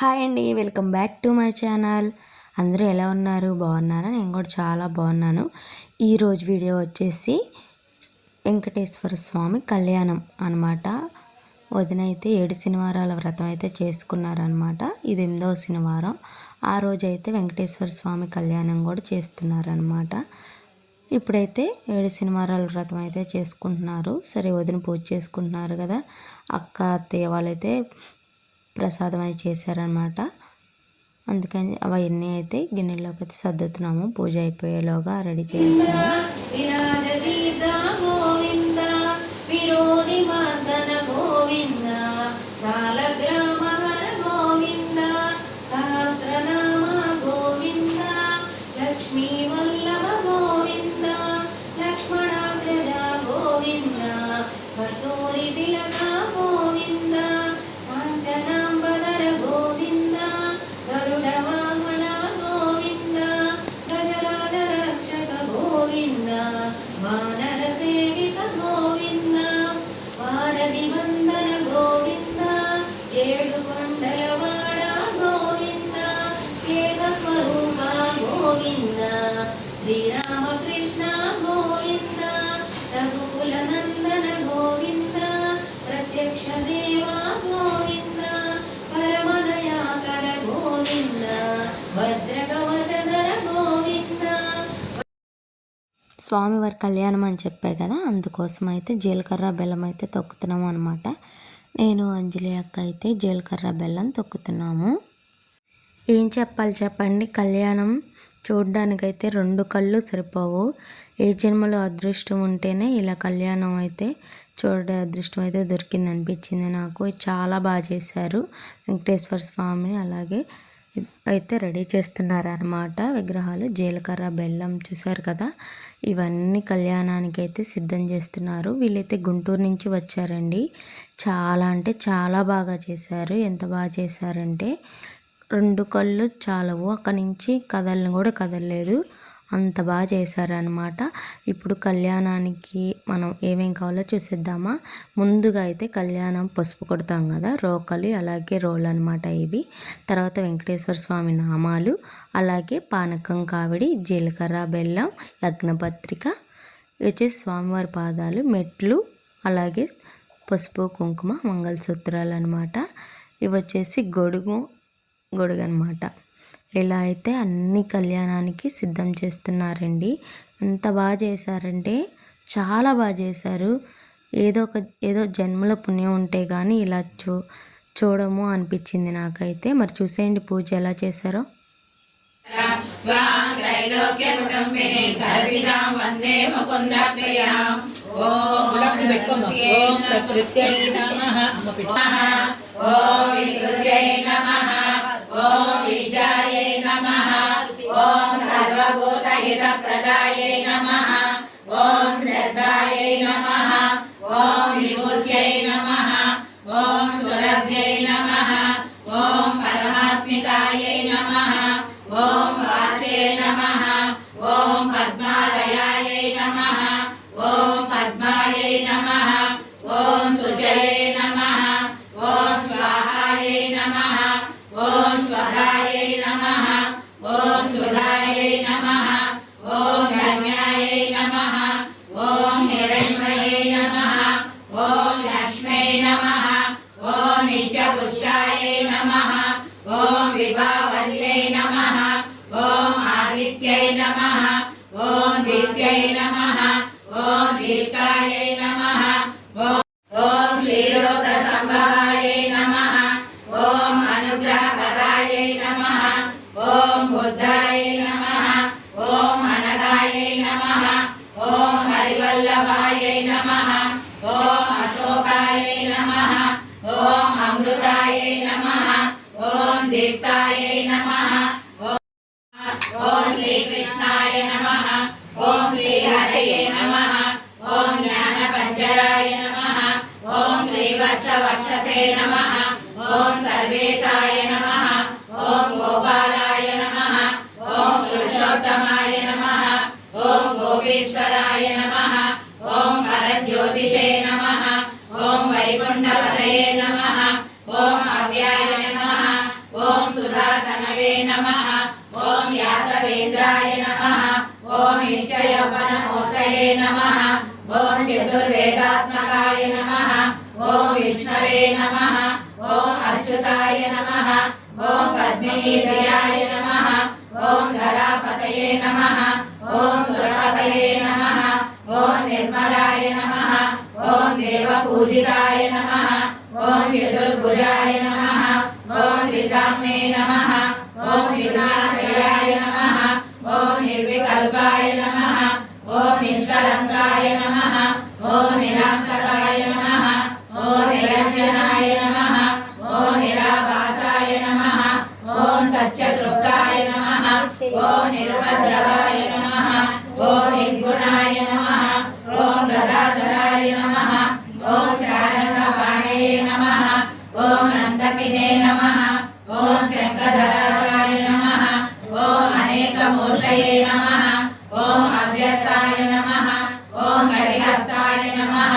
Hi అండి, welcome back to my channel. అందరూ ఎలా ఉన్నారు? బాగున్నారా? నేను కూడా చాలా బాగున్నాను. ఈరోజు వీడియో వచ్చేసి వెంకటేశ్వర స్వామి కళ్యాణం అనమాట. వదిన అయితే 7 శనివారాల వ్రతం అయితే చేసుకున్నారనమాట. ఇది 8వ శనివారం. ఆ రోజు అయితే వెంకటేశ్వర స్వామి కళ్యాణం కూడా చేస్తున్నారనమాట. ఇప్పుడైతే 7 శనివారాల వ్రతం అయితే చేసుకుంటున్నారు. సరే, వదిన పూజ చేసుకుంటున్నారు కదా, అక్క అత్తయ్య వాళ్ళైతే ప్రసాదం అయితే చేశారనమాట. అందుకని అవన్నీ అయితే గిన్నెలోకి అయితే సర్దుతున్నాము. పూజ అయిపోయేలోగా రెడీ చేయించాము. శ్రీరామకృష్ణ గోవింద, రఘుకుల నందన గోవింద, ప్రత్యక్ష దేవా గోవింద, పరమదయాకర గోవింద, వజ్రకవచధర గోవింద. స్వామివారి కళ్యాణం అని చెప్పే కదా, అందుకోసం అయితే జీలకర్ర బెల్లం అయితే తొక్కుతున్నాము అనమాట. నేను అంజలి అక్క అయితే జీలకర్ర బెల్లం తొక్కుతున్నాము. ఏం చెప్పాలి చెప్పండి, కళ్యాణం చూడ్డానికైతే 2 కళ్ళు సరిపోవు. ఏ జన్మలో అదృష్టం ఉంటేనే ఇలా కళ్యాణం అయితే చూడే అదృష్టం అయితే దొరికింది అనిపించింది నాకు. చాలా బాగా చేశారు వెంకటేశ్వర స్వామిని. అలాగే అయితే రెడీ చేస్తున్నారనమాట విగ్రహాలు. జీలకర్ర బెల్లం చూసారు కదా, ఇవన్నీ కళ్యాణానికి అయితే సిద్ధం చేస్తున్నారు. వీళ్ళైతే గుంటూరు నుంచి వచ్చారండి. చాలా అంటే చాలా బాగా చేశారు. ఎంత బాగా చేశారంటే 2 కళ్ళు చాలవు, అక్కడి నుంచి కదలను కూడా కదలలేదు, అంత బాగా చేశారనమాట. ఇప్పుడు కళ్యాణానికి మనం ఏమేం కావాలో చూసేద్దామా. ముందుగా అయితే కళ్యాణం పసుపు కొడతాం కదా, రోకలి అలాగే రోలు అనమాట ఇవి. తర్వాత వెంకటేశ్వర స్వామి నామాలు, అలాగే పానకం కావిడి, జీలకర్ర బెల్లం, లగ్నపత్రిక, వచ్చేసి స్వామివారి పాదాలు, మెట్లు, అలాగే పసుపు కుంకుమ, మంగళసూత్రాలు అనమాట. ఇవి వచ్చేసి గొడుగు అనమాట. ఇలా అయితే అన్ని కళ్యాణానికి సిద్ధం చేస్తున్నారండి. ఎంత బాగా చేశారంటే చాలా బాగా చేశారు. ఏదో జన్మల పుణ్యం ఉంటే కానీ ఇలా చూడము అనిపించింది నాకైతే. మరి చూసేయండి పూజ ఎలా చేశారో. ఓం విజయాయ నమః, ఓం సర్వభూతహిత ప్రదాయై నమః, ఓం శ్రద్ధాయై నమః, ఓం విభూత్యై నమః, ఓం సురభ్యై నమః, ఓం పరమాత్మికాయై నమః, ఓం వాచే నమః, ఓం పద్మాలయాయై నమః, ఓం పద్మాయై నమః, ఓం సుజయే నమః, ఓం స్వాహాయై నమః, ఓం స్వధాయై నమః, ఓం సుధాయై నమః, ఓం ధన్యాయై నమః, ఓం హిరణ్మయై నమః, ఓం లక్ష్మై నమః, ఓం నిత్యపుష్టాయై నమః, ఓం విభావల్యై నమః, ఓం ఆదిత్యై నమః, ఓం దిత్యై నమః, ఓం దీప్తాయై నమః, ఓం క్షీరోద సంభవాయై నమః, ఓం అనుగ్రహపదాయై నమః, ఓం బుద్ధాయై నమః, ఓం అనగాయై నమః, ఓం హరివల్లభాయై నమః, ఓం అశోకాయై నమః, ఓం అమృతాయై నమః, ఓం దీప్తాయై నమః, ఓం శ్రీకృష్ణాయ నమః, ఓం శ్రీహరయే నమః, ఓం జ్ఞానపంజరాయ నమః, ఓం శ్రీవత్సవక్షసే నమః, ఓం సర్వేశాయ నమః, ఓం గోపాలాయ నమః, ఓం పురుషోత్తమాయ నమః, ఓం గోపీశ్వరాయ నమః, ఓం పరజ్యోతిషే నమః, ఓం వైకుంఠపతయే నమః, ఓం అవ్యాయ నమః, ఓం नमः ॐ यादवेन्द्राय नमः ॐ नित्ययौवनमूर्तये नमः ॐ चतुर्वेदात्मकाय नमः ॐ विष्णवे नमः ॐ अच्युताय नमः ॐ पद्मिनीप्रियाय नमः ॐ धरापतये नमः ॐ सुरपतये नमः ॐ निर्मलाय नमः ॐ देवपूजिताय नमः ॐ चतुर्भुजाय नमः ॐ त्रिधाम्ने नमः ॐ विघ्नाश्रयाय नमः ॐ निर्विकल्पाय नमः ॐ निष्कलङ्काय नमः ॐ निरान्तकाय नमः ॐ निरञ्जनाय नमः ॐ निराभासाय नमः ॐ सत्यतृप्ताय नमः ॐ निरुपद्रवाय नमः ॐ निर्गुणाय नमः ॐ गदाधराय नमः ॐ शारङ्गपाणये नमः ॐ नन्दकिने नमः ॐ शङ्खधराय नमः ॐ अनेकमूर्तये नमः ॐ अव्यक्ताय नमः ॐ घटिहस्ताय नमः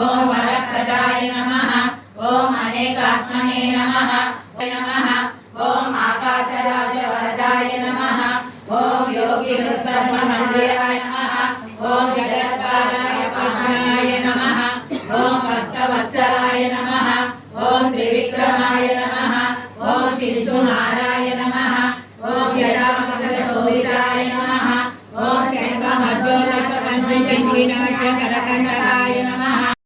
ॐ वरप्रदाय नमः ॐ अनेकात्मने नमः ॐ आकाशराजवरदाय नमः ॐ योगिरुत्तममन्दिराय नमः ॐ जगत्पालाय पद्मनाय नमः ॐ भक्तवत्सलाय नमः ॐ त्रिविक्रमाय नमः ॐ शिशुनाय